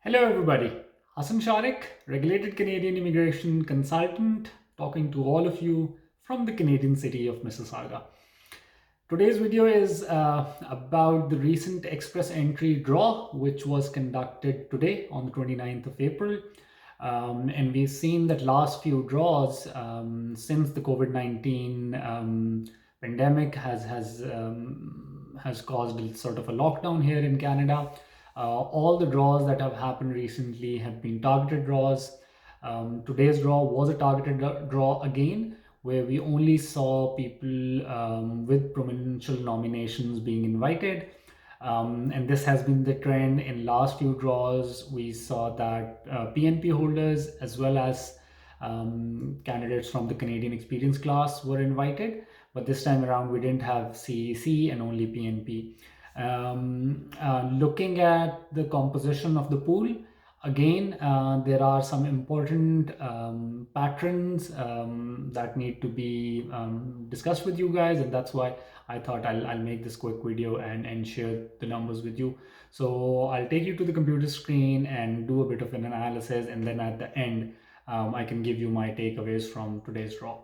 Hello, everybody. Hassan Sharik, regulated Canadian immigration consultant, talking to all of you from the Canadian city of Mississauga. Today's video is about the recent express entry draw, which was conducted today on the 29th of April. And we've seen that last few draws since the COVID-19 pandemic has caused sort of a lockdown here in Canada. All the draws that have happened recently have been targeted draws. Today's draw was a targeted draw again, where we only saw people with provincial nominations being invited. And this has been the trend in last few draws. We saw that PNP holders as well as candidates from the Canadian experience class were invited, but this time around we didn't have CEC and only PNP. Looking at the composition of the pool, again, there are some important patterns that need to be discussed with you guys, and that's why I thought I'll make this quick video and share the numbers with you. So I'll take you to the computer screen and do a bit of an analysis, and then at the end, I can give you my takeaways from today's draw.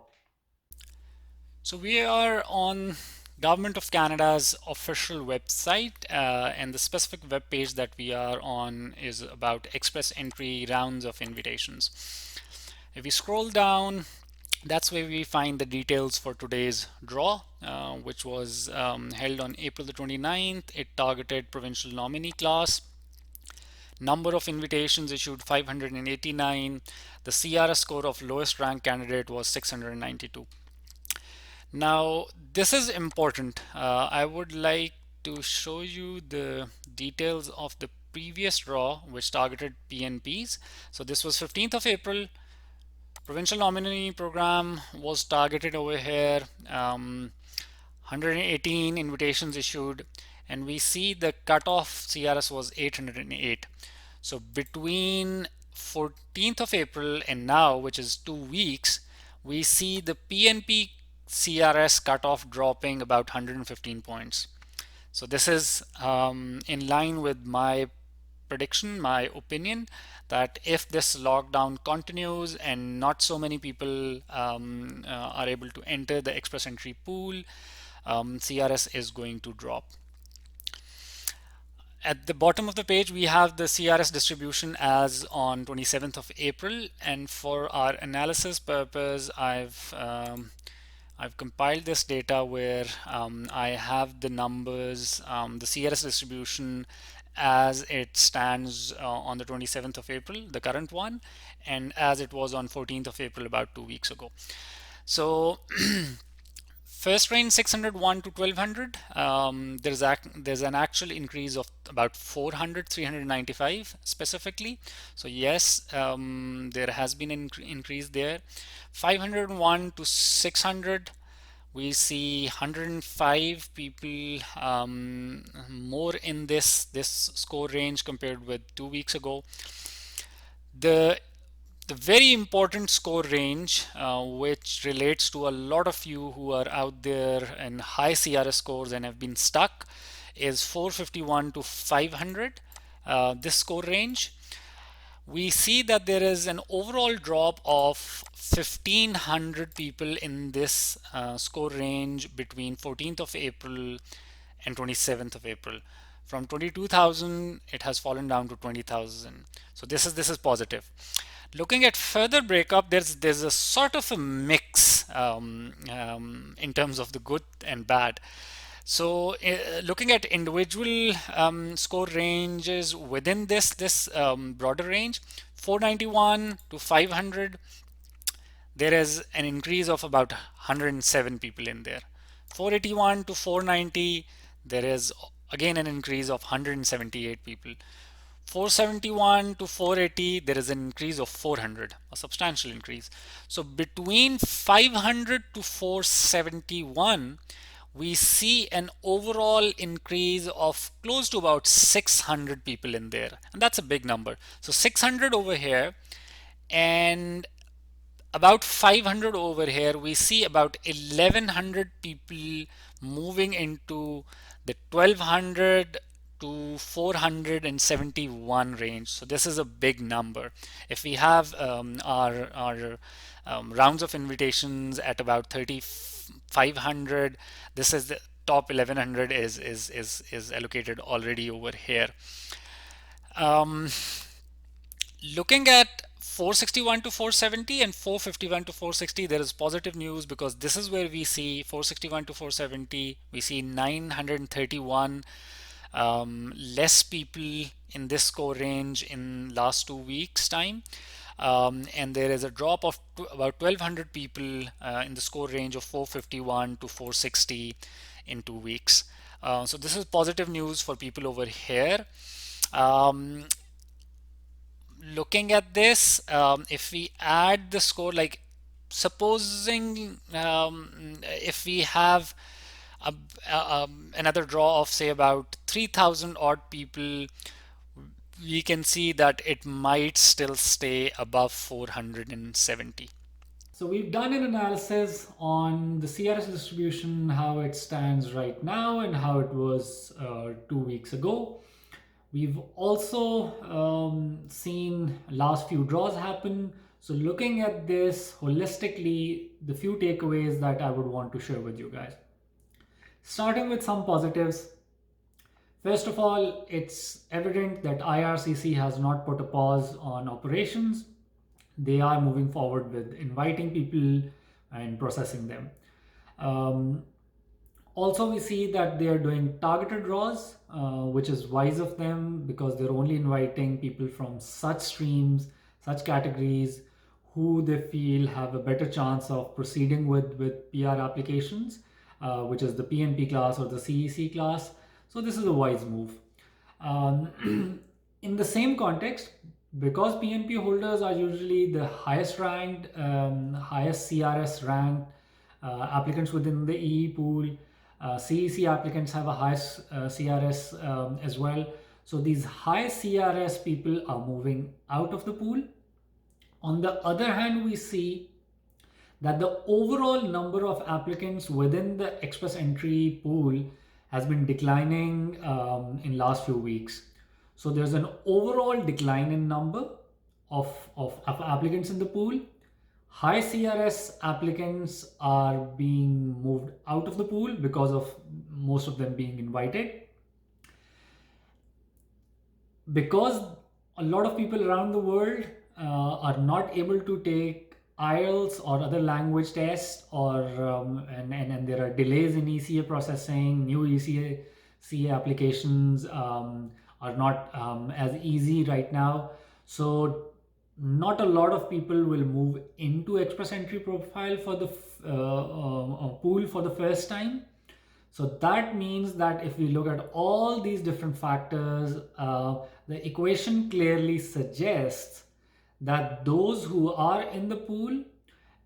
So we are on Government of Canada's official website, and the specific web page that we are on is about express entry rounds of invitations. If we scroll down, that's where we find the details for today's draw, which was held on April the 29th. It targeted provincial nominee class. Number of invitations issued 589. The CRS score of lowest ranked candidate was 692. Now, this is important. I would like to show you the details of the previous draw, which targeted PNPs. So this was 15th of April. Provincial nominee program was targeted over here. 118 invitations issued, and we see the cutoff CRS was 808. So between 14th of April and now, which is 2 weeks, we see the PNP CRS cutoff dropping about 115 points. So this is in line with my prediction, my opinion, that if this lockdown continues and not so many people are able to enter the express entry pool, CRS is going to drop. At the bottom of the page, we have the CRS distribution as on 27th of April, and for our analysis purpose, I've compiled this data where I have the numbers, the CRS distribution as it stands on the 27th of April, the current one, and as it was on 14th of April about 2 weeks ago. So first range 601 to 1200, there's an actual increase of about 400, 395 specifically. So yes, there has been an increase there. 501 to 600, we see 105 people more in this score range compared with 2 weeks ago. The the very important score range, which relates to a lot of you who are out there in high CRS scores and have been stuck, is 451 to 500. This score range, we see that there is an overall drop of 1500 people in this score range between 14th of April and 27th of April. From 22,000, it has fallen down to 20,000. So this is positive. Looking at further breakup, there's a sort of a mix in terms of the good and bad. So looking at individual score ranges within this broader range, 491 to 500, there is an increase of about 107 people in there. 481 to 490, there is again an increase of 178 people. 471 to 480, there is an increase of 400, a substantial increase. So between 500 to 471, we see an overall increase of close to about 600 people in there, and that's a big number. So 600 over here and about 500 over here, we see about 1100 people moving into the 1200 to 471 range. So this is a big number. If we have our rounds of invitations at about 3,500, this is the top 1,100 is allocated already over here. Um, Looking at 461 to 470 and 451 to 460, there is positive news because this is where we see 461 to 470, we see 931 less people in this score range in last 2 weeks time. And there is a drop of about 1200 people in the score range of 451 to 460 in 2 weeks. So this is positive news for people over here. Looking at this, if we add the score, like supposing if we have another draw of say about 3,000 odd people, we can see that it might still stay above 470. So we've done an analysis on the CRS distribution, how it stands right now and how it was 2 weeks ago. We've also seen last few draws happen. So looking at this holistically, the few takeaways that I would want to share with you guys. Starting with some positives. First of all, it's evident that IRCC has not put a pause on operations. They are moving forward with inviting people and processing them. Also, we see that they are doing targeted draws, which is wise of them because they're only inviting people from such streams, such categories who they feel have a better chance of proceeding with PR applications, which is the PNP class or the CEC class. So this is a wise move. In the same context, because PNP holders are usually the highest ranked, highest CRS ranked applicants within the EE pool, CEC applicants have a highest CRS as well. So these high CRS people are moving out of the pool. On the other hand, we see that the overall number of applicants within the express entry pool has been declining in last few weeks. So there's an overall decline in number of applicants in the pool. High CRS applicants are being moved out of the pool because of most of them being invited. Because a lot of people around the world are not able to take IELTS or other language tests, or and there are delays in ECA processing. New ECA applications are not as easy right now. So not a lot of people will move into express entry profile for the pool for the first time. So that means that if we look at all these different factors, the equation clearly suggests that those who are in the pool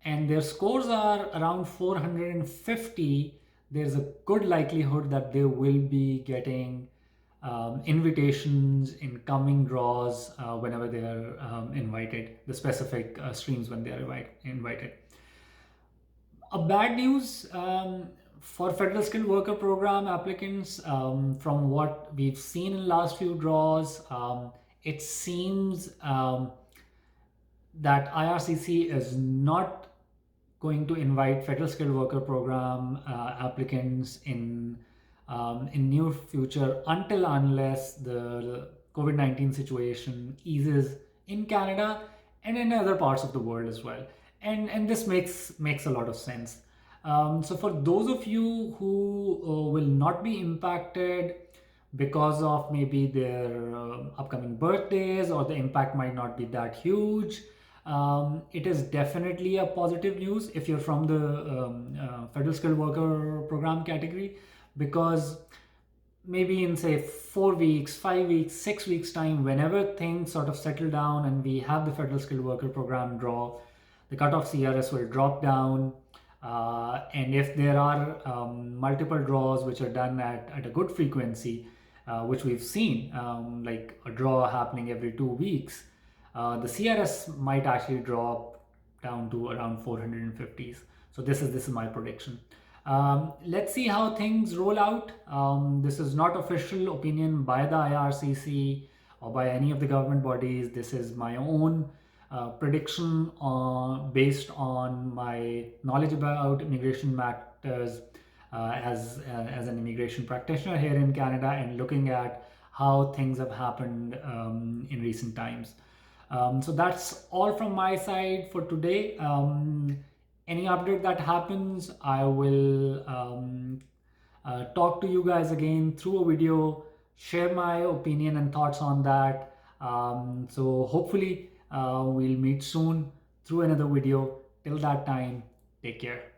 and their scores are around 450, there's a good likelihood that they will be getting invitations in coming draws whenever they are invited, the specific streams when they are invited. A bad news for Federal Skilled Worker Program applicants, from what we've seen in last few draws, it seems that IRCC is not going to invite Federal Skilled Worker Program applicants in near future unless the COVID-19 situation eases in Canada and in other parts of the world as well. And this makes a lot of sense. So for those of you who will not be impacted because of maybe their upcoming birthdays, or the impact might not be that huge, it is definitely a positive news if you're from the Federal Skilled Worker Program category, because maybe in say 4 weeks, 5 weeks, 6 weeks time, whenever things sort of settle down and we have the Federal Skilled Worker Program draw, the cutoff CRS will drop down. And if there are multiple draws which are done at a good frequency, which we've seen, like a draw happening every 2 weeks, the CRS might actually drop down to around 450s. So this is my prediction. Let's see how things roll out. This is not official opinion by the IRCC or by any of the government bodies. This is my own prediction based on my knowledge about immigration matters as an immigration practitioner here in Canada, and looking at how things have happened in recent times. So that's all from my side for today. Any update that happens, I will talk to you guys again through a video, share my opinion and thoughts on that. So hopefully we'll meet soon through another video. Till that time, take care.